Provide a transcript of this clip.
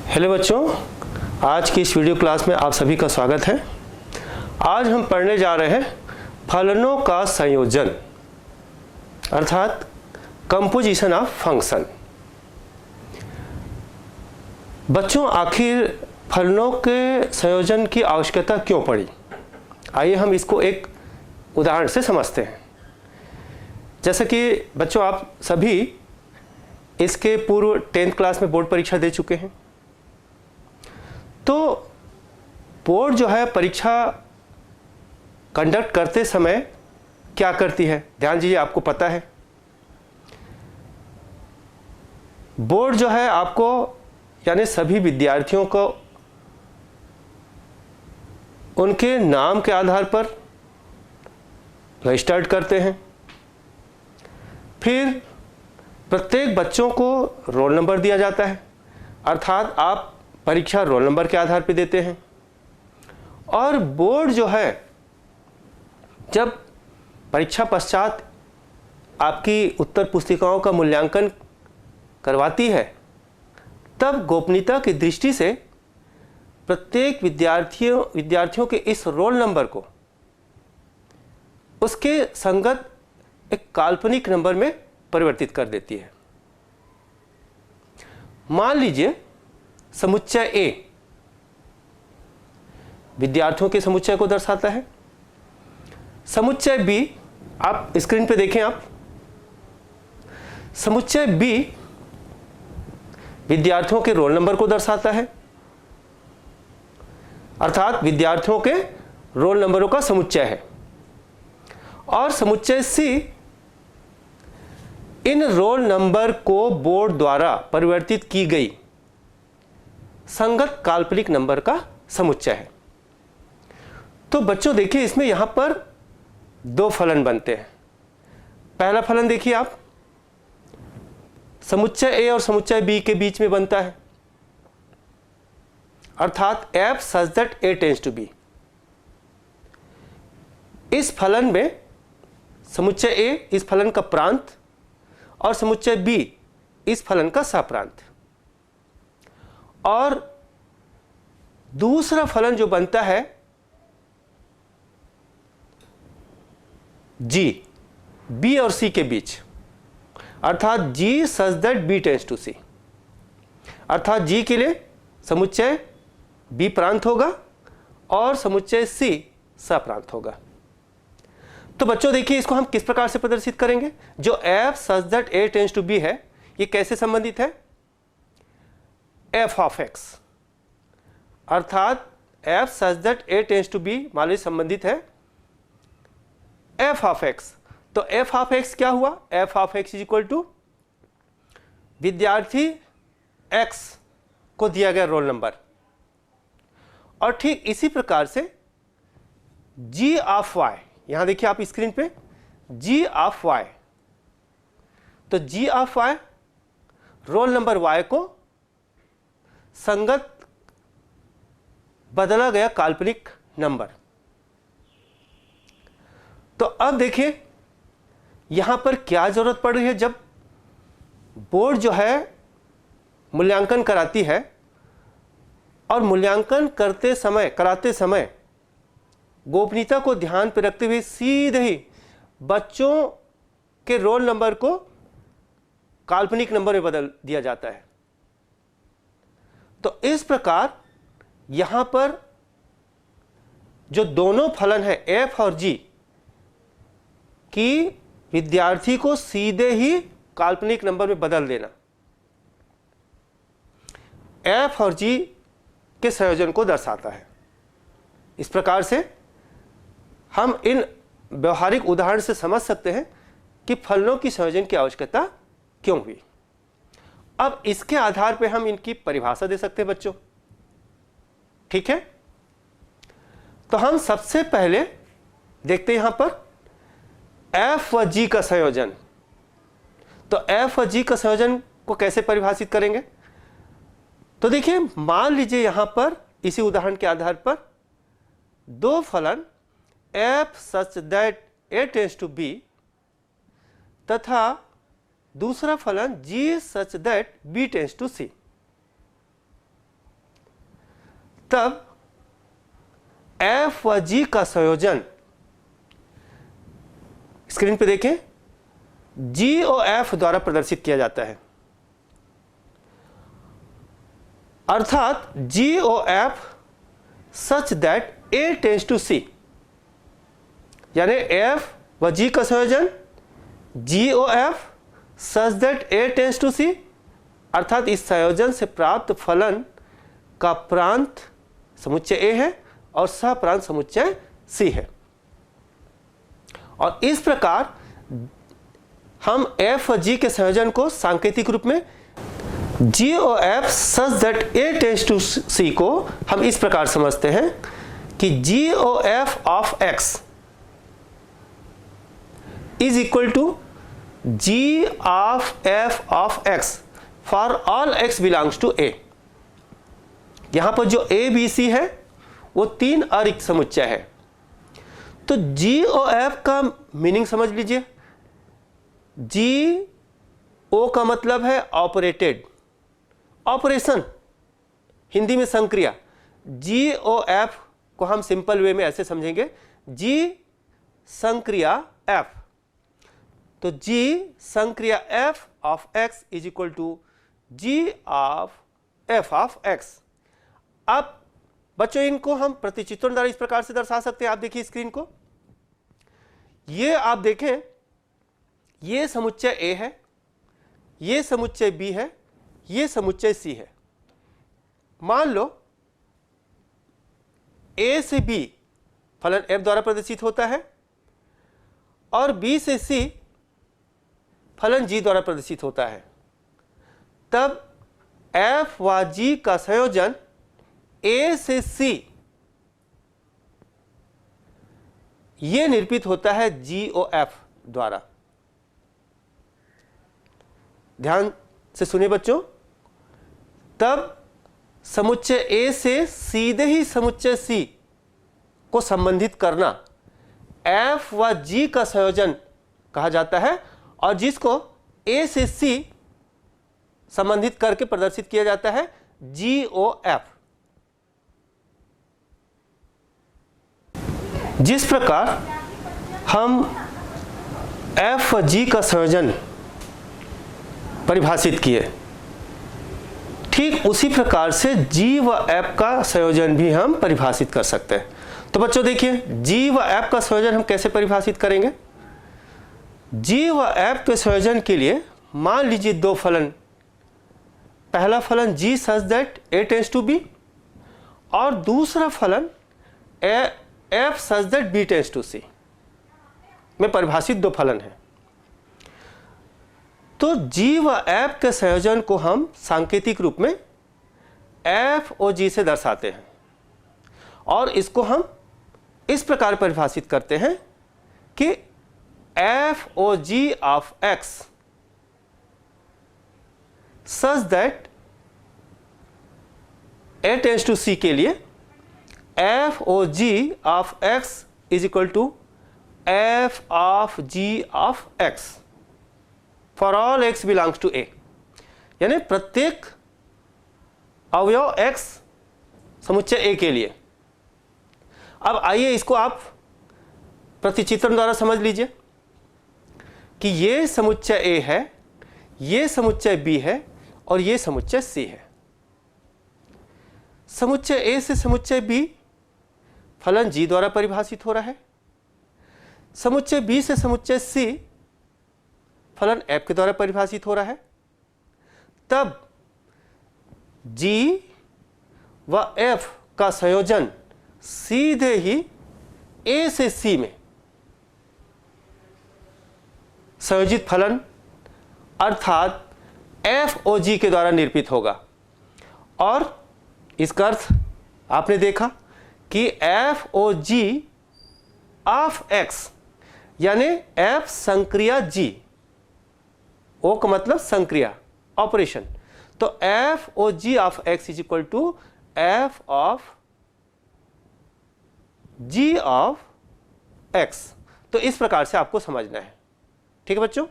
Hello बच्चों, आज की इस वीडियो क्लास में आप सभी का स्वागत है। आज हम पढ़ने जा रहे हैं फलनों का संयोजन अर्थात कंपोजिशन ऑफ फंक्शन। बच्चों, आखिर फलनों के संयोजन की आवश्यकता क्यों पड़ी? आइए हम इसको एक उदाहरण से समझते हैं। जैसे कि बच्चों, आप सभी इसके पूर्व 10th क्लास में बोर्ड परीक्षा दे चुके हैं। तो बोर्ड जो है परीक्षा कंडक्ट करते समय क्या करती है, ध्यान दीजिए, आपको पता है। बोर्ड जो है आपको यानी सभी विद्यार्थियों को उनके नाम के आधार पर रजिस्टर्ड करते हैं। फिर प्रत्येक बच्चों को रोल नंबर दिया जाता है, अर्थात आप परीक्षा रोल नंबर के आधार पर देते हैं। और बोर्ड जो है जब परीक्षा पश्चात आपकी उत्तर पुस्तिकाओं का मूल्यांकन करवाती है, तब गोपनीयता की दृष्टि से प्रत्येक विद्यार्थियों के इस रोल नंबर को उसके संगत एक काल्पनिक नंबर में परिवर्तित कर देती है। मान लीजिए समुच्चय A विद्यार्थियों के समुच्चय को दर्शाता है। समुच्चय B, आप स्क्रीन पे देखें, आप समुच्चय B विद्यार्थियों के रोल नंबर को दर्शाता है, अर्थात विद्यार्थियों के रोल नंबरों का समुच्चय है। और समुच्चय C इन रोल नंबर को बोर्ड द्वारा परिवर्तित की गई संगत काल्पनिक नंबर का समुच्चय है। तो बच्चों देखिए, इसमें यहां पर दो फलन बनते हैं। पहला फलन देखिए आप, समुच्चय A और समुच्चय B के बीच में बनता है, अर्थात f such that A tends to B। इस फलन में समुच्चय A इस फलन का प्रांत और समुच्चय B इस फलन का सप्रांत। और दूसरा फलन जो बनता है G B और C के बीच, अर्थात G such that B tends to C, अर्थात G के लिए समुच्चय B प्रांत होगा और समुच्चय C सप्रांत होगा। तो बच्चों देखिए, इसको हम किस प्रकार से प्रदर्शित करेंगे। जो f such that A tends to B है, ये कैसे संबंधित है? f of x, अर्थात f such that A tends to B मान लीजिए संबंधित है f of x। तो f of x क्या हुआ? f of x is equal to विद्यार्थी x को दिया गया रोल नंबर। और ठीक इसी प्रकार से g of y, यहां देखिए आप स्क्रीन पे, g of y, तो g of y roll number y को संगत बदला गया काल्पनिक नंबर। तो अब देखिए यहां पर क्या जरूरत पड़ रही है। जब बोर्ड जो है मूल्यांकन कराती है और मूल्यांकन कराते समय गोपनीयता को ध्यान पर रखते हुए सीधे ही बच्चों के रोल नंबर को काल्पनिक नंबर में बदल दिया जाता है। तो इस प्रकार यहां पर जो दोनों फलन है f और g की विद्यार्थी को सीधे ही काल्पनिक नंबर में बदल देना f और g के संयोजन को दर्शाता है। इस प्रकार से हम इन व्यवहारिक उदाहरण से समझ सकते हैं कि फलनों की संयोजन की आवश्यकता क्यों हुई। अब इसके आधार पर हम इनकी परिभाषा दे सकते हैं बच्चों, ठीक है। तो हम सबसे पहले देखते हैं यहां पर f व g का संयोजन। तो f व g का संयोजन को कैसे परिभाषित करेंगे? तो देखिए, मान लीजिए यहां पर इसी उदाहरण के आधार पर दो फलन f such that A tends to B तथा दूसरा फलन g such that B tends to C। तब f व g का संयोजन, स्क्रीन पे देखें, g और f द्वारा प्रदर्शित किया जाता है। अर्थात g और f such that a tends to c, यानी f व g का संयोजन g और f such that a tends to c, अर्थात इस संयोजन से प्राप्त फलन का प्रांत समुच्चय a है और सह प्रांत समुच्चय c है। और इस प्रकार हम f और g के संयोजन को सांकेतिक रूप में g और f such that a tends to c को हम इस प्रकार समझते हैं कि g और f of x is equal to g of f of x for all x belongs to a। यहां पर जो a b c है वो तीन अरिक्त समुच्चय है। तो g और f का मीनिंग समझ लीजिए। g o का मतलब है ऑपरेटेड, ऑपरेशन, हिंदी में संक्रिया। g और f को हम सिंपल वे में ऐसे समझेंगे, g संक्रिया f, तो g संक्रिया f of x is equal to g of f of x। अब बच्चों इनको हम प्रतिचित्रण द्वारा इस प्रकार से दर्शा सकते हैं। आप देखिए स्क्रीन को, ये आप देखें, ये समुच्चय a है, ये समुच्चय b है, ये समुच्चय c है। मान लो a से b फलन f द्वारा प्रदर्शित होता है और b से c फलन g द्वारा प्रदर्शित होता है, तब f व g का संयोजन a से c ये निरूपित होता है g और f द्वारा। ध्यान से सुनिए बच्चों, तब समुच्चय a से सीधे ही समुच्चय c को संबंधित करना f व g का संयोजन कहा जाता है, और जिसको a से c संबंधित करके प्रदर्शित किया जाता है g और f। जिस प्रकार हम f व g का संयोजन परिभाषित किए, ठीक उसी प्रकार से g व f का संयोजन भी हम परिभाषित कर सकते हैं। तो बच्चों देखिए, g व f का संयोजन हम कैसे परिभाषित करेंगे। g व f के संयोजन के लिए मान लीजिए दो फलन, पहला फलन g such that a tends to b और दूसरा फलन f such that b tends to c में परिभाषित दो फलन हैं। तो g व f के संयोजन को हम सांकेतिक रूप में f और g से दर्शाते हैं, और इसको हम इस प्रकार परिभाषित करते हैं कि f और g of x such that a tends to c के लिए f और g of x is equal to f of g of x for all x belongs to a, यानी प्रत्येक अवयव x समुच्चय a के लिए। अब आइए इसको आप प्रतिचित्रण द्वारा समझ लीजिए कि ये समुच्चय a है, ये समुच्चय b है और ये समुच्चय c है। समुच्चय a से समुच्चय b फलन g द्वारा परिभाषित हो रहा है, समुच्चय b से समुच्चय c फलन f के द्वारा परिभाषित हो रहा है। तब g व f का संयोजन सीधे ही a से c में संयोजित फलन अर्थात f और g के द्वारा निरूपित होगा। और इसका अर्थ आपने देखा कि f और g ऑफ x यानी f संक्रिया g, o का मतलब संक्रिया, ऑपरेशन, तो f और g of x is equal to f of g of x। तो इस प्रकार से आपको समझना है। ठीक है बच्चों।